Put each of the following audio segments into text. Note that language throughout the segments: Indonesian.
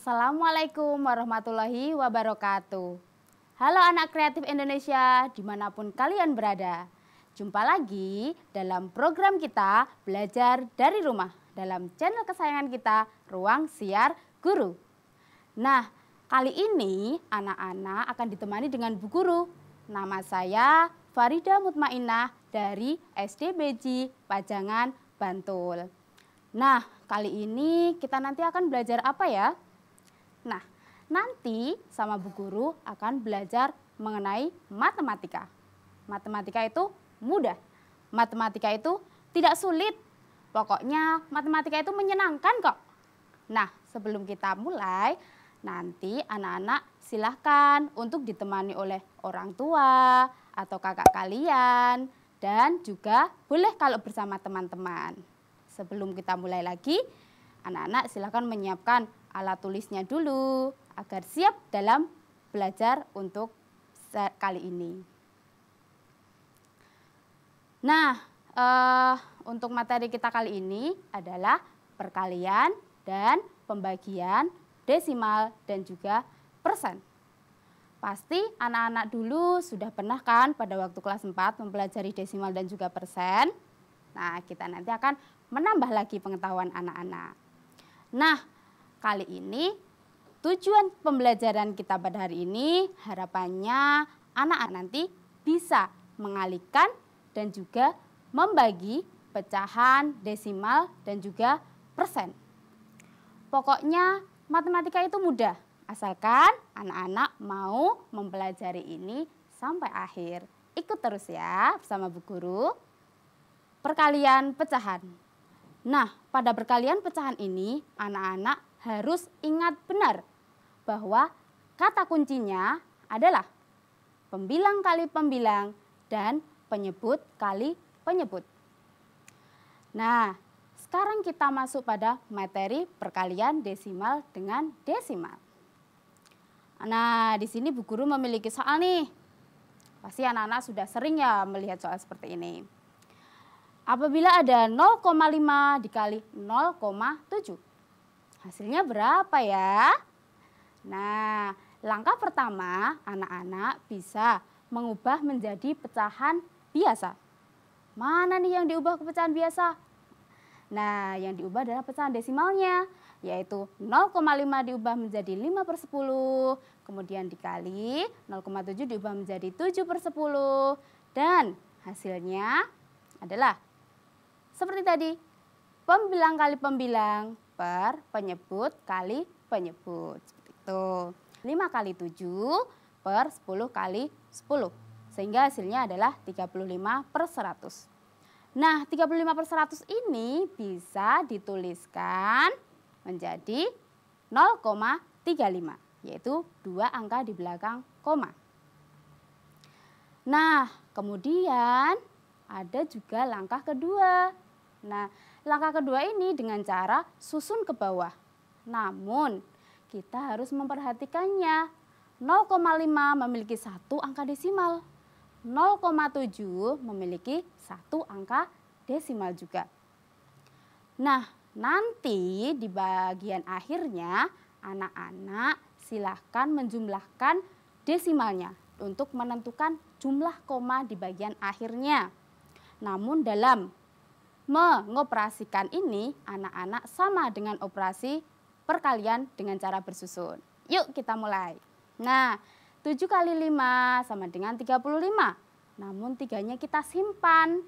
Assalamualaikum warahmatullahi wabarakatuh. Halo anak kreatif Indonesia dimanapun kalian berada. Jumpa lagi dalam program kita Belajar dari Rumah dalam channel kesayangan kita Ruang Siar Guru. Nah, kali ini anak-anak akan ditemani dengan Bu Guru. Nama saya Farida Mutmainah dari SD Beji Pajangan, Bantul. Nah, kali ini kita nanti akan belajar apa ya? Nah, nanti sama Bu Guru akan belajar mengenai matematika. Matematika itu mudah. Matematika itu tidak sulit. Pokoknya matematika itu menyenangkan kok. Nah, sebelum kita mulai, nanti anak-anak silahkan untuk ditemani oleh orang tua atau kakak kalian. Dan juga boleh kalau bersama teman-teman. Sebelum kita mulai lagi, anak-anak silahkan menyiapkan alat tulisnya dulu agar siap dalam belajar untuk kali ini. Nah, untuk materi kita kali ini adalah perkalian dan pembagian desimal dan juga persen. Pasti anak-anak dulu sudah pernah kan pada waktu kelas 4 mempelajari desimal dan juga persen. Nah, kita nanti akan menambah lagi pengetahuan anak-anak. Nah, kali ini tujuan pembelajaran kita pada hari ini harapannya anak-anak nanti bisa mengalihkan dan juga membagi pecahan, desimal, dan juga persen. Pokoknya matematika itu mudah, asalkan anak-anak mau mempelajari ini sampai akhir. Ikut terus ya bersama Bu Guru. Perkalian pecahan. Nah, pada perkalian pecahan ini anak-anak harus ingat benar bahwa kata kuncinya adalah pembilang kali pembilang dan penyebut kali penyebut. Nah, sekarang kita masuk pada materi perkalian desimal dengan desimal. Nah, di sini Bu Guru memiliki soal nih. Pasti anak-anak sudah sering ya melihat soal seperti ini. Apabila ada 0,5 dikali 0,7. Hasilnya berapa ya? Nah, langkah pertama anak-anak bisa mengubah menjadi pecahan biasa. Mana nih yang diubah ke pecahan biasa? Nah, yang diubah adalah pecahan desimalnya, yaitu 0,5 diubah menjadi 5/10, kemudian dikali 0,7 diubah menjadi 7/10, dan hasilnya adalah seperti tadi, pembilang kali pembilang per penyebut kali penyebut. Seperti itu. 5 kali 7 per 10 kali 10. Sehingga hasilnya adalah 35/100. Nah, 35/100 ini bisa dituliskan menjadi 0,35. Yaitu 2 angka di belakang koma. Nah, kemudian ada juga langkah kedua. Nah, langkah kedua ini dengan cara susun ke bawah. Namun, kita harus memperhatikannya. 0,5 memiliki 1 angka desimal. 0,7 memiliki 1 angka desimal juga. Nah, nanti di bagian akhirnya, anak-anak silahkan menjumlahkan desimalnya untuk menentukan jumlah koma di bagian akhirnya. Namun dalam mengoperasikan ini, anak-anak sama dengan operasi perkalian dengan cara bersusun. Yuk kita mulai. Nah, 7 kali 5 sama dengan 35. Namun 3-nya kita simpan.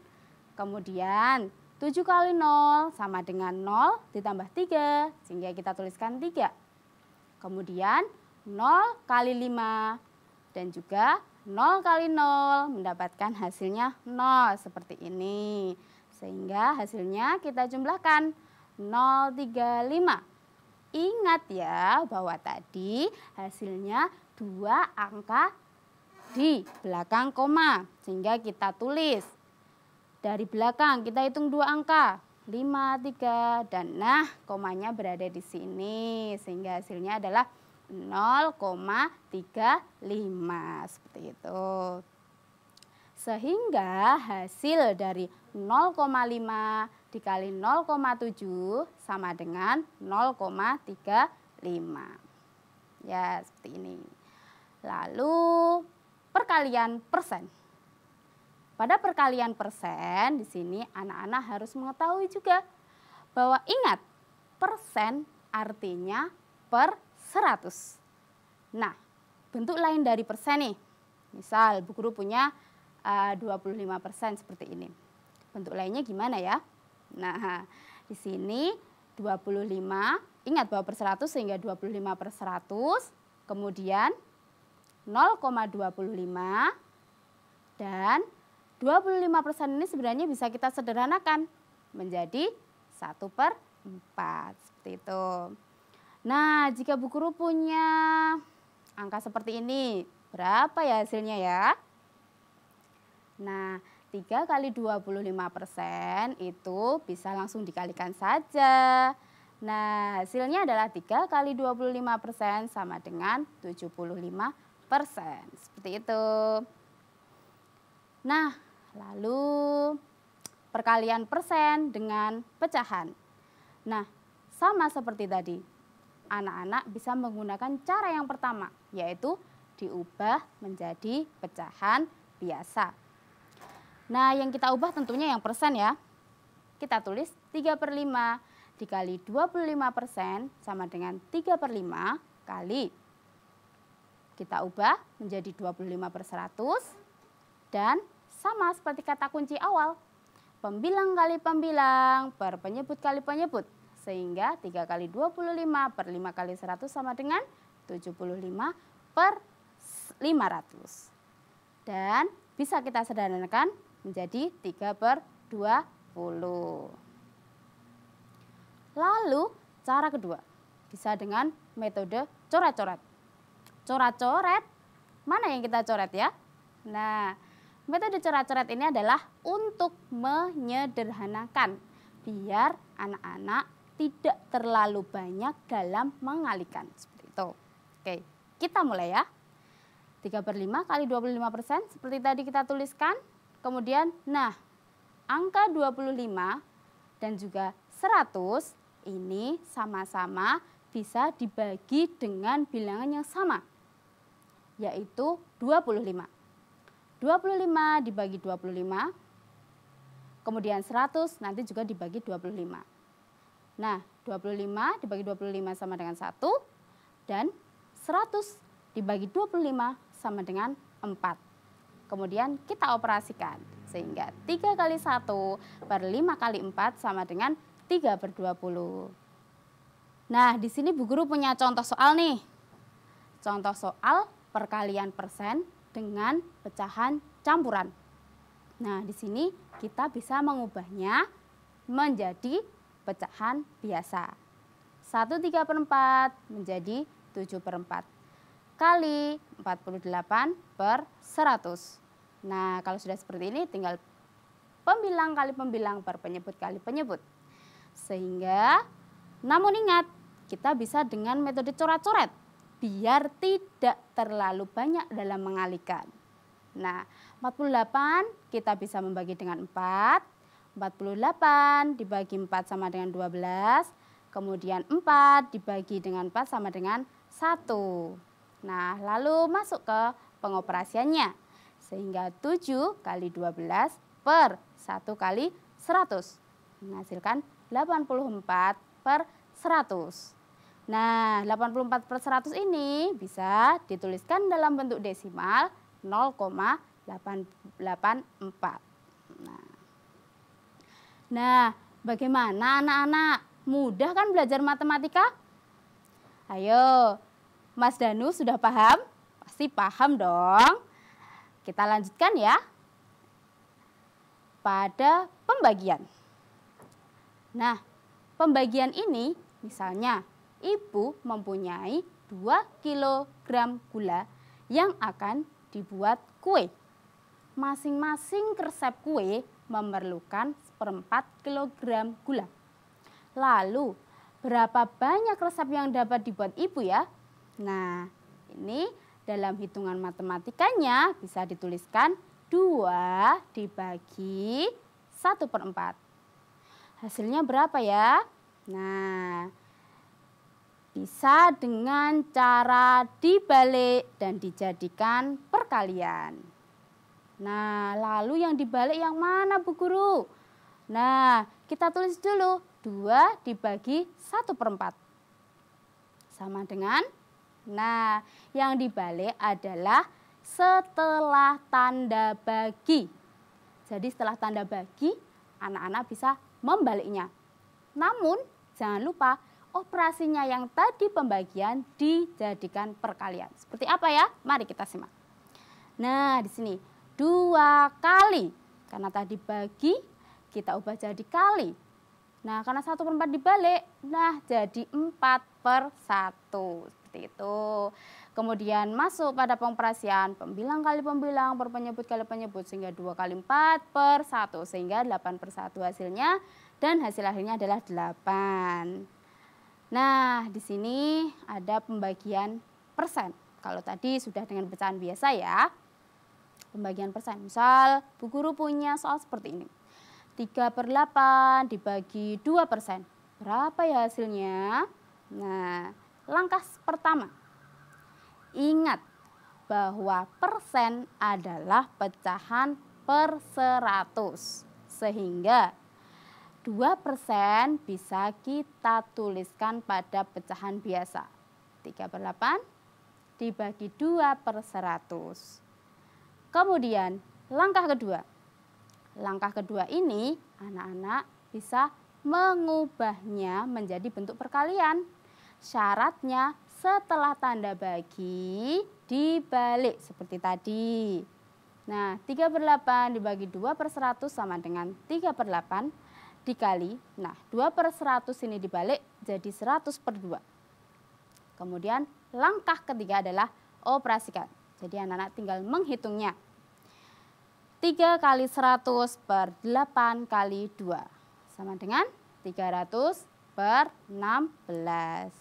Kemudian 7 kali 0 sama dengan 0 ditambah 3. Sehingga kita tuliskan 3. Kemudian 0 kali 5 dan juga 0 kali 0 mendapatkan hasilnya 0 seperti ini. Sehingga hasilnya kita jumlahkan 035. Ingat ya bahwa tadi hasilnya 2 angka di belakang koma. Sehingga kita tulis dari belakang kita hitung 2 angka. 5, 3 dan nah komanya berada di sini. Sehingga hasilnya adalah 0,35 seperti itu. Sehingga hasil dari 0,5 dikali 0,7 sama dengan 0,35. Ya, seperti ini. Lalu perkalian persen. Pada perkalian persen, di sini anak-anak harus mengetahui juga bahwa ingat, persen artinya per 100. Nah, bentuk lain dari persen nih. Misal Bu Guru punya 25% seperti ini. Bentuk lainnya gimana ya? Nah, di sini 25, ingat bahwa per 100 sehingga 25 per 100, kemudian 0,25 dan 25% ini sebenarnya bisa kita sederhanakan menjadi 1/4 seperti itu. Nah, jika Bu Guru punya angka seperti ini, berapa ya hasilnya ya? Nah, 3 kali 25% itu bisa langsung dikalikan saja. Nah, hasilnya adalah 3 kali 25% sama dengan 75%. Seperti itu. Nah, lalu perkalian persen dengan pecahan. Nah, sama seperti tadi. Anak-anak bisa menggunakan cara yang pertama, yaitu diubah menjadi pecahan biasa. Nah, yang kita ubah tentunya yang persen ya. Kita tulis 3/5 dikali 25% sama dengan 3/5 kali. Kita ubah menjadi 25 per 100 dan sama seperti kata kunci awal. Pembilang kali pembilang per penyebut kali penyebut. Sehingga 3 kali 25 per 5 kali 100 sama dengan 75 per 500. Dan bisa kita sederhanakan menjadi 3/20. Lalu cara kedua bisa dengan metode coret-coret. Coret-coret, mana yang kita coret ya? Nah, metode coret-coret ini adalah untuk menyederhanakan biar anak-anak tidak terlalu banyak dalam mengalihkan. Seperti itu. Oke, kita mulai ya. 3/5 kali 25% seperti tadi kita tuliskan. Kemudian, nah, angka 25 dan juga 100 ini sama-sama bisa dibagi dengan bilangan yang sama, yaitu 25. 25 dibagi 25, kemudian 100 nanti juga dibagi 25. Nah, 25 dibagi 25 sama dengan 1, dan 100 dibagi 25 sama dengan 4. Kemudian kita operasikan, sehingga 3 kali 1 per 5 kali 4 sama dengan 3/20. Nah, di sini Bu Guru punya contoh soal nih. Contoh soal perkalian persen dengan pecahan campuran. Nah, di sini kita bisa mengubahnya menjadi pecahan biasa. 1/3/4 menjadi 7/4 kali 48 per 100. Nah, kalau sudah seperti ini tinggal pembilang kali pembilang per penyebut kali penyebut. Sehingga, namun ingat, kita bisa dengan metode coret-coret biar tidak terlalu banyak dalam mengalihkan. Nah, 48 kita bisa membagi dengan 4. 48 dibagi 4 sama dengan 12. Kemudian 4 dibagi dengan 4 sama dengan 1. Nah, lalu masuk ke pengoperasiannya. Sehingga 7 kali 12 per 1 kali 100. Menghasilkan 84 per 100. Nah, 84 per 100 ini bisa dituliskan dalam bentuk desimal 0,884. Nah, bagaimana anak-anak? Mudah kan belajar matematika? Ayo, Mas Danu sudah paham? Pasti paham dong. Kita lanjutkan ya. Pada pembagian. Nah, pembagian ini misalnya ibu mempunyai 2 kg gula yang akan dibuat kue. Masing-masing resep kue memerlukan 1/4 kg gula. Lalu, berapa banyak resep yang dapat dibuat ibu ya? Nah, ini dalam hitungan matematikanya bisa dituliskan 2 dibagi 1/4. Hasilnya berapa ya? Nah, bisa dengan cara dibalik dan dijadikan perkalian. Nah, lalu yang dibalik yang mana Bu Guru? Nah, kita tulis dulu 2 dibagi 1/4. Sama dengan, nah yang dibalik adalah setelah tanda bagi. Jadi setelah tanda bagi, anak-anak bisa membaliknya. Namun, jangan lupa operasinya yang tadi pembagian dijadikan perkalian. Seperti apa ya? Mari kita simak. Nah, di sini 2 kali. Karena tadi bagi, kita ubah jadi kali. Nah, karena 1/4 dibalik, nah jadi 4/1. Seperti itu. Kemudian masuk pada pengoperasian pembilang kali pembilang per penyebut kali penyebut sehingga 2 kali 4/1 sehingga 8/1 hasilnya, dan hasil akhirnya adalah 8. Nah, di sini ada pembagian persen. Kalau tadi sudah dengan pecahan biasa ya. Pembagian persen. Misal Bu Guru punya soal seperti ini. 3/8 dibagi 2%. Berapa ya hasilnya? Nah, langkah pertama. Ingat bahwa persen adalah pecahan per 100. Sehingga 2% bisa kita tuliskan pada pecahan biasa. 3/8 dibagi 2/100. Kemudian langkah kedua. Langkah kedua ini anak-anak bisa mengubahnya menjadi bentuk perkalian. Syaratnya setelah tanda bagi dibalik seperti tadi. Nah, 3/8 dibagi 2/100 sama dengan 3/8 dikali. Nah, 2/100 ini dibalik jadi 100/2. Kemudian langkah ketiga adalah operasikan. Jadi anak-anak tinggal menghitungnya. 3 kali 100 per 8 kali 2 sama dengan 300/16.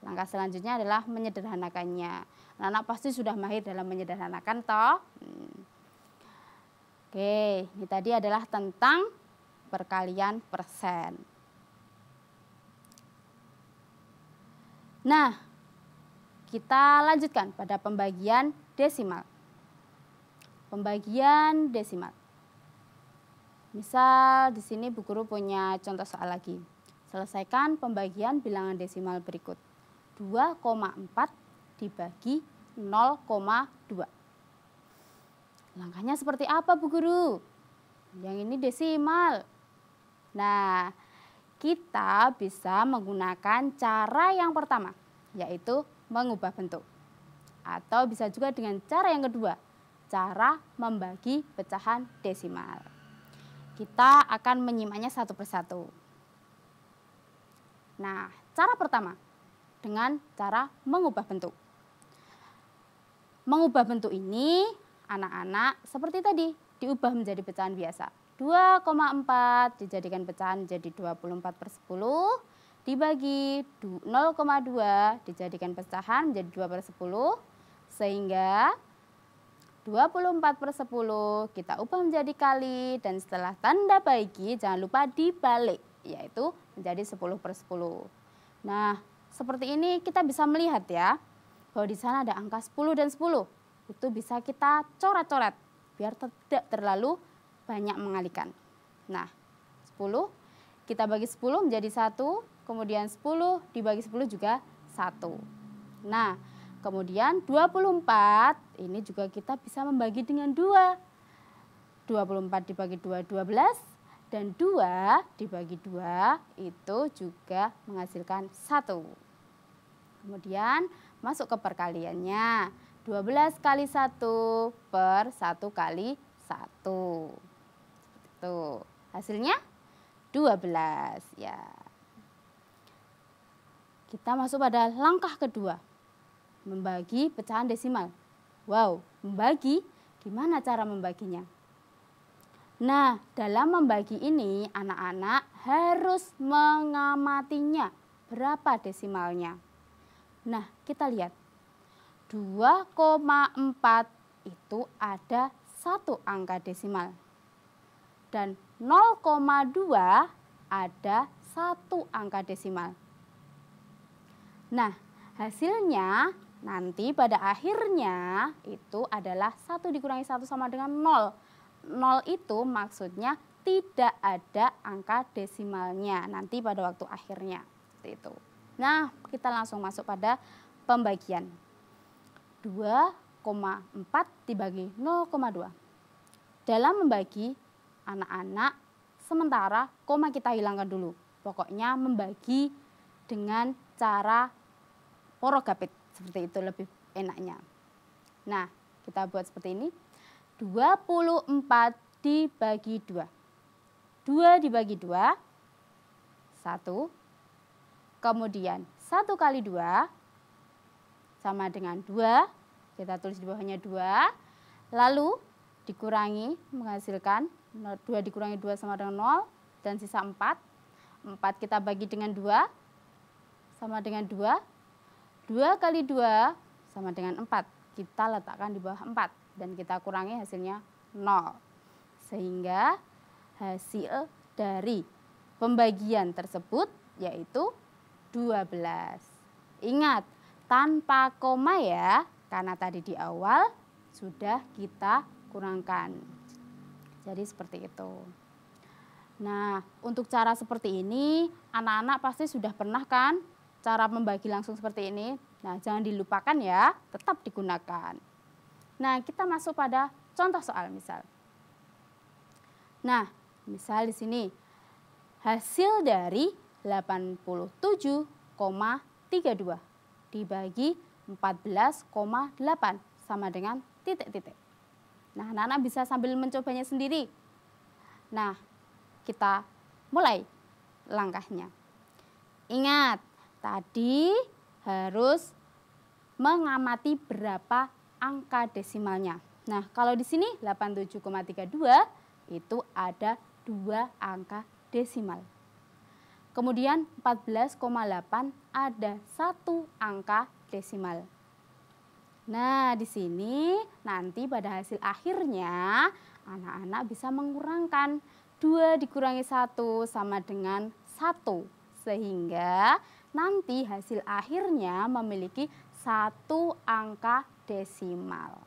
Langkah selanjutnya adalah menyederhanakannya. Anak-anak pasti sudah mahir dalam menyederhanakan toh. Oke, ini tadi adalah tentang perkalian persen. Nah, kita lanjutkan pada pembagian desimal. Pembagian desimal. Misal di sini Bu Guru punya contoh soal lagi. Selesaikan pembagian bilangan desimal berikut. 2,4 dibagi 0,2. Langkahnya seperti apa Bu Guru? Yang ini desimal. Nah, kita bisa menggunakan cara yang pertama, yaitu mengubah bentuk. Atau bisa juga dengan cara yang kedua, cara membagi pecahan desimal. Kita akan menyimaknya satu persatu. Nah, cara pertama, dengan cara mengubah bentuk. Mengubah bentuk ini, anak-anak seperti tadi, diubah menjadi pecahan biasa. 2,4 dijadikan pecahan jadi 24/10, dibagi 0,2 dijadikan pecahan menjadi 2/10, sehingga 24/10 kita ubah menjadi kali, dan setelah tanda bagi jangan lupa dibalik, yaitu menjadi 10/10. Nah, seperti ini kita bisa melihat ya, bahwa di sana ada angka 10 dan 10. Itu bisa kita coret-coret biar tidak terlalu banyak mengalihkan. Nah, 10 kita bagi 10 menjadi 1, kemudian 10 dibagi 10 juga 1. Nah, kemudian 24 ini juga kita bisa membagi dengan 2. 24 dibagi 2, 12. Dan 2 dibagi 2 itu juga menghasilkan 1. Kemudian masuk ke perkaliannya. 12 kali 1 per 1 kali 1. Tuh, hasilnya 12 ya. Kita masuk pada langkah kedua. Membagi pecahan desimal. Wow, membagi, gimana cara membaginya? Nah, dalam membagi ini anak-anak harus mengamatinya. Berapa desimalnya? Nah, kita lihat. 2,4 itu ada 1 angka desimal. Dan 0,2 ada 1 angka desimal. Nah, hasilnya nanti pada akhirnya itu adalah 1 dikurangi 1 sama dengan 0. 0 itu maksudnya tidak ada angka desimalnya nanti pada waktu akhirnya. Seperti itu. Nah, kita langsung masuk pada pembagian. 2,4 dibagi 0,2. Dalam membagi anak-anak, sementara koma kita hilangkan dulu. Pokoknya membagi dengan cara porogapit. Seperti itu lebih enaknya. Nah, kita buat seperti ini. 24 dibagi 2. 2 dibagi 2, 1. Kemudian 1 kali 2 sama dengan 2. Kita tulis di bawahnya 2. Lalu dikurangi menghasilkan 2 dikurangi 2 sama dengan 0 dan sisa 4. 4 kita bagi dengan 2 sama dengan 2. 2 kali 2 sama dengan 4. Kita letakkan di bawah 4 dan kita kurangi hasilnya 0. Sehingga hasil dari pembagian tersebut yaitu 12. Ingat, tanpa koma ya, karena tadi di awal sudah kita kurangkan. Jadi seperti itu. Nah, untuk cara seperti ini, anak-anak pasti sudah pernah kan cara membagi langsung seperti ini. Nah, jangan dilupakan ya, tetap digunakan. Nah, kita masuk pada contoh soal misal. Nah, misal di sini hasil dari 87,32 dibagi 14,8 sama dengan titik-titik. Nah, anak-anak bisa sambil mencobanya sendiri. Nah, kita mulai langkahnya. Ingat, tadi harus mengamati berapa angka desimalnya. Nah, kalau di sini 87,32 itu ada 2 angka desimal. Kemudian 14,8 ada 1 angka desimal. Nah, di sini nanti pada hasil akhirnya anak-anak bisa mengurangkan 2 dikurangi 1 sama dengan 1. Sehingga nanti hasil akhirnya memiliki 1 angka desimal.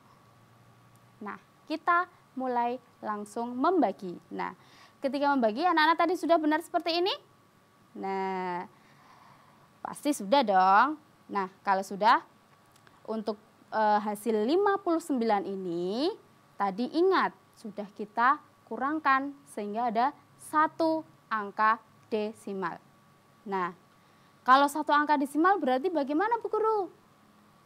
Nah, kita mulai langsung membagi. Nah, ketika membagi anak-anak tadi sudah benar seperti ini? Nah, pasti sudah dong. Nah, kalau sudah, untuk hasil 59 ini tadi ingat sudah kita kurangkan sehingga ada 1 angka desimal. Nah, kalau 1 angka desimal berarti bagaimana Bu Guru?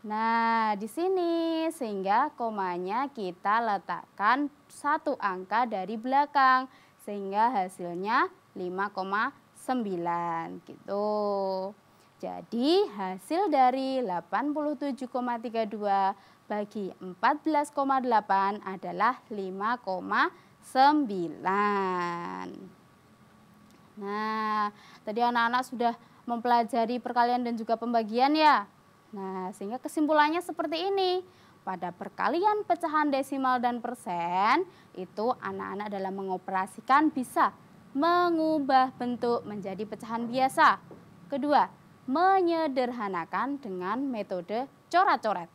Nah, di sini sehingga komanya kita letakkan 1 angka dari belakang sehingga hasilnya 5,9 gitu. Jadi hasil dari 87,32 bagi 14,8 adalah 5,9. Nah, tadi anak-anak sudah mempelajari perkalian dan juga pembagian ya. Nah, sehingga kesimpulannya seperti ini. Pada perkalian pecahan desimal dan persen, itu anak-anak dalam mengoperasikan bisa mengubah bentuk menjadi pecahan biasa. Kedua, menyederhanakan dengan metode coret-coret.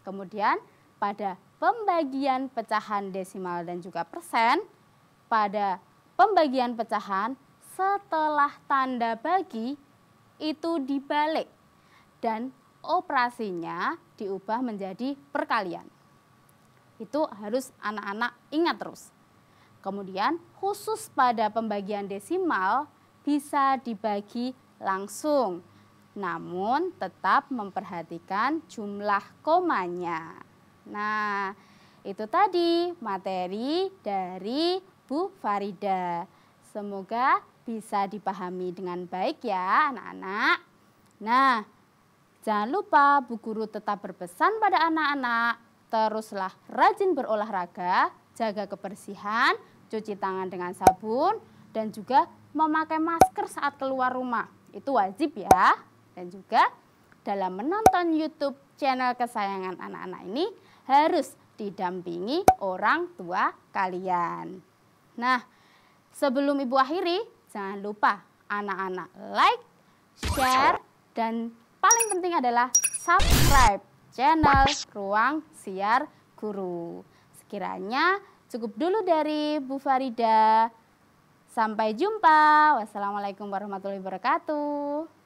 Kemudian pada pembagian pecahan desimal dan juga persen, pada pembagian pecahan setelah tanda bagi itu dibalik dan operasinya diubah menjadi perkalian. Itu harus anak-anak ingat terus. Kemudian khusus pada pembagian desimal bisa dibagi langsung, namun tetap memperhatikan jumlah komanya. Nah, itu tadi materi dari Bu Farida. Semoga bisa dipahami dengan baik ya anak-anak. Nah, jangan lupa Bu Guru tetap berpesan pada anak-anak, teruslah rajin berolahraga, jaga kebersihan, cuci tangan dengan sabun, dan juga memakai masker saat keluar rumah. Itu wajib ya. Dan juga dalam menonton YouTube channel kesayangan anak-anak ini harus didampingi orang tua kalian. Nah, sebelum Ibu akhiri, jangan lupa anak-anak like, share, dan paling penting adalah subscribe channel Ruang Siar Guru. Sekiranya cukup dulu dari Bu Farida. Sampai jumpa. Wassalamualaikum warahmatullahi wabarakatuh.